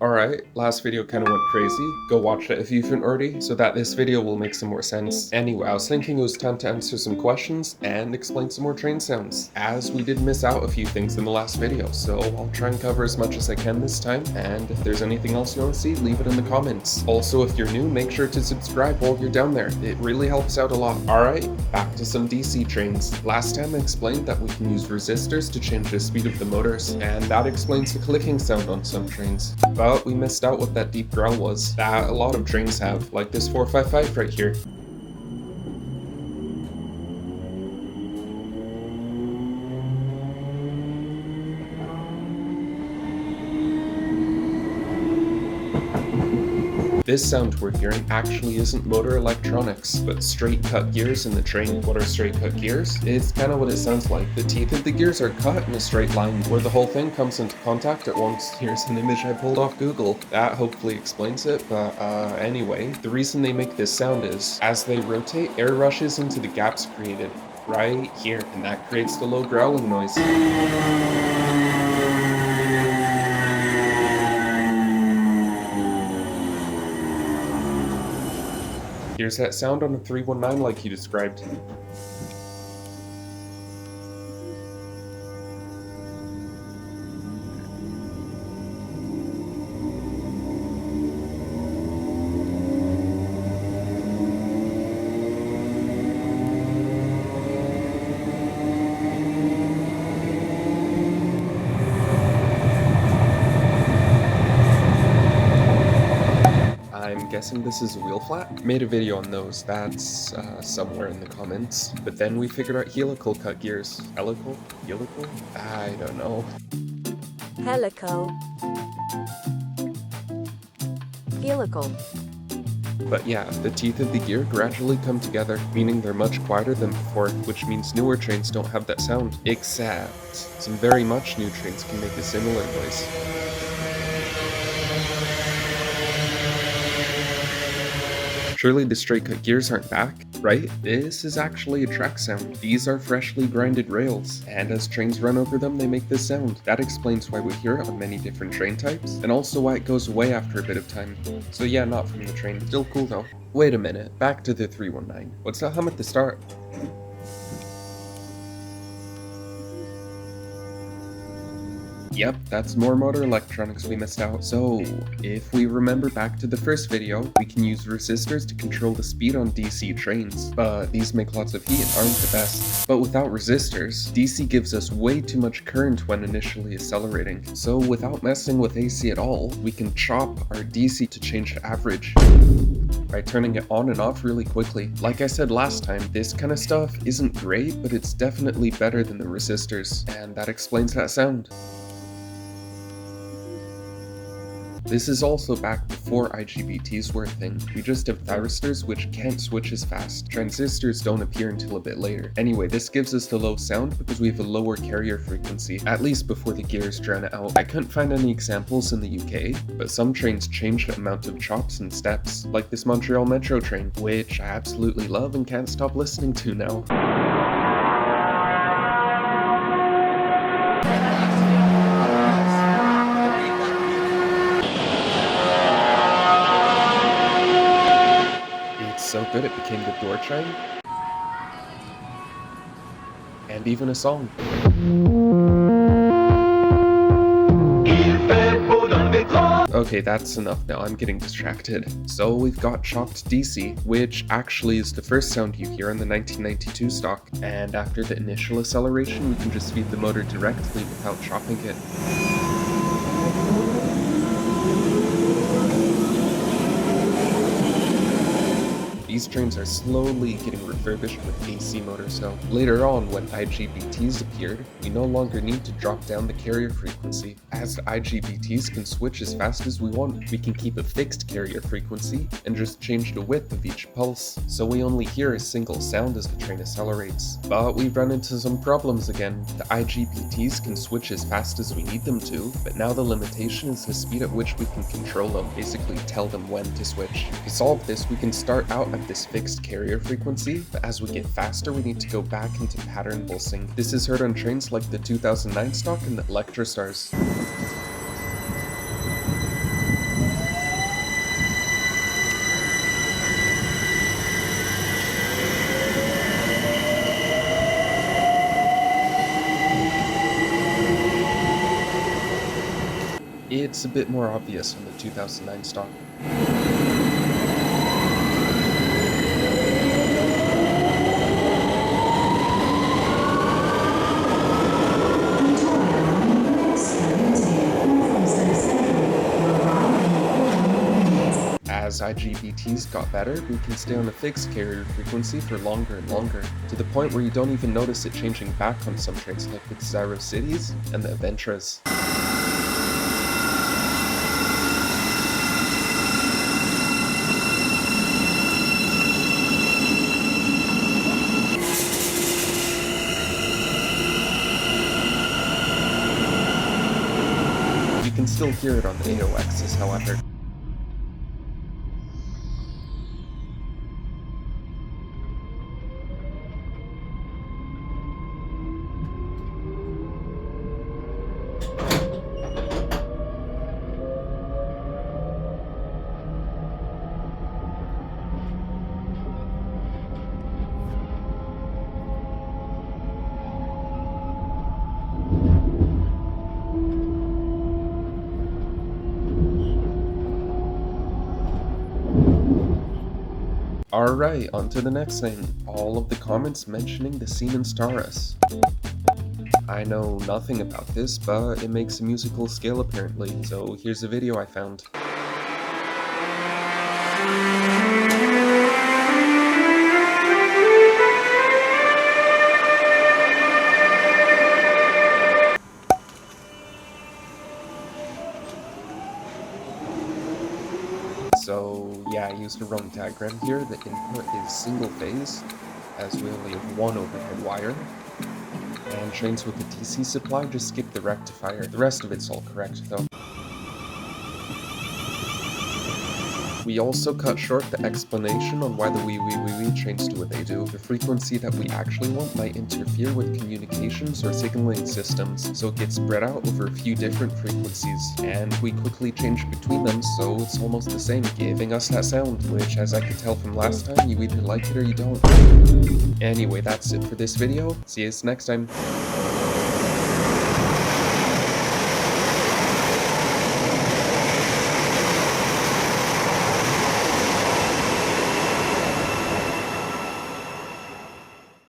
Alright, last video kinda went crazy. Go watch it if you haven't already, so that this video will make some more sense. Anyway, I was thinking it was time to answer some questions and explain some more train sounds, as we did miss out a few things in the last video, so I'll try and cover as much as I can this time, and if there's anything else you want to see, leave it in the comments. Also, if you're new, make sure to subscribe while you're down there. It really helps out a lot. Alright, back to some DC trains. Last time I explained that we can use resistors to change the speed of the motors, and that explains the clicking sound on some trains. But we missed out what that deep growl was, that a lot of trains have, like this 455 right here. This sound we're hearing actually isn't motor electronics, but straight cut gears in the train. What are straight cut gears? It's kind of what it sounds like. The teeth of the gears are cut in a straight line, where the whole thing comes into contact at once. Here's an image I pulled off Google. That hopefully explains it, but anyway, the reason they make this sound is, as they rotate, air rushes into the gaps created right here, and that creates the low growling noise. Here's that sound on a 319 like you described. I'm guessing this is a wheel flat? Made a video on those, that's somewhere in the comments. But then we figured out helical cut gears. Helical? Helical? I don't know. Helical. Helical. But yeah, the teeth of the gear gradually come together, meaning they're much quieter than before, which means newer trains don't have that sound. Except, some very much new trains can make a similar noise. Surely the straight cut gears aren't back, right? This is actually a track sound. These are freshly grinded rails, and as trains run over them, they make this sound. That explains why we hear it on many different train types, and also why it goes away after a bit of time. So yeah, not from the train. Still cool though. Wait a minute, back to the 319. What's that hum at the start? Yep, that's more motor electronics we missed out. So, if we remember back to the first video, we can use resistors to control the speed on DC trains, but these make lots of heat and aren't the best. But without resistors, DC gives us way too much current when initially accelerating. So without messing with AC at all, we can chop our DC to change to average by turning it on and off really quickly. Like I said last time, this kind of stuff isn't great, but it's definitely better than the resistors, and that explains that sound. This is also back before IGBTs were a thing. We just have thyristors which can't switch as fast. Transistors don't appear until a bit later. Anyway, this gives us the low sound because we have a lower carrier frequency, at least before the gears drown it out. I couldn't find any examples in the UK, but some trains change the amount of chops and steps, like this Montreal Metro train, which I absolutely love and can't stop listening to now. So good it became the door chime, and even a song. Okay, that's enough now, I'm getting distracted. So we've got chopped DC, which actually is the first sound you hear in the 1992 stock, and after the initial acceleration we can just feed the motor directly without chopping it. These trains are slowly getting refurbished with AC motors though. Later on, when IGBTs appeared, we no longer need to drop down the carrier frequency. As IGBTs can switch as fast as we want, we can keep a fixed carrier frequency and just change the width of each pulse, so we only hear a single sound as the train accelerates. But we've run into some problems again. The IGBTs can switch as fast as we need them to, but now the limitation is the speed at which we can control them, basically tell them when to switch. To solve this, we can start out at this fixed carrier frequency, but as we get faster we need to go back into pattern pulsing. This is heard on trains like the 2009 stock and the Electrostars. It's a bit more obvious on the 2009 stock. As IGBTs got better, we can stay on a fixed carrier frequency for longer and longer, to the point where you don't even notice it changing back on some trains like with Zyro Cities and the Aventras. You can still hear it on the AOXs, however. Alright, on to the next thing. All of the comments mentioning the Siemens Taurus. I know nothing about this, but it makes a musical scale apparently, so here's a video I found. So yeah, I used a wrong diagram here. The input is single phase, as we only have one overhead wire. And trains with the DC supply just skip the rectifier. The rest of it's all correct though. We also cut short the explanation on why the wee trains do what they do. The frequency that we actually want might interfere with communications or signaling systems, so it gets spread out over a few different frequencies, and we quickly change between them so it's almost the same, giving us that sound, which as I could tell from last time, you either like it or you don't. Anyway, that's it for this video. See you next time.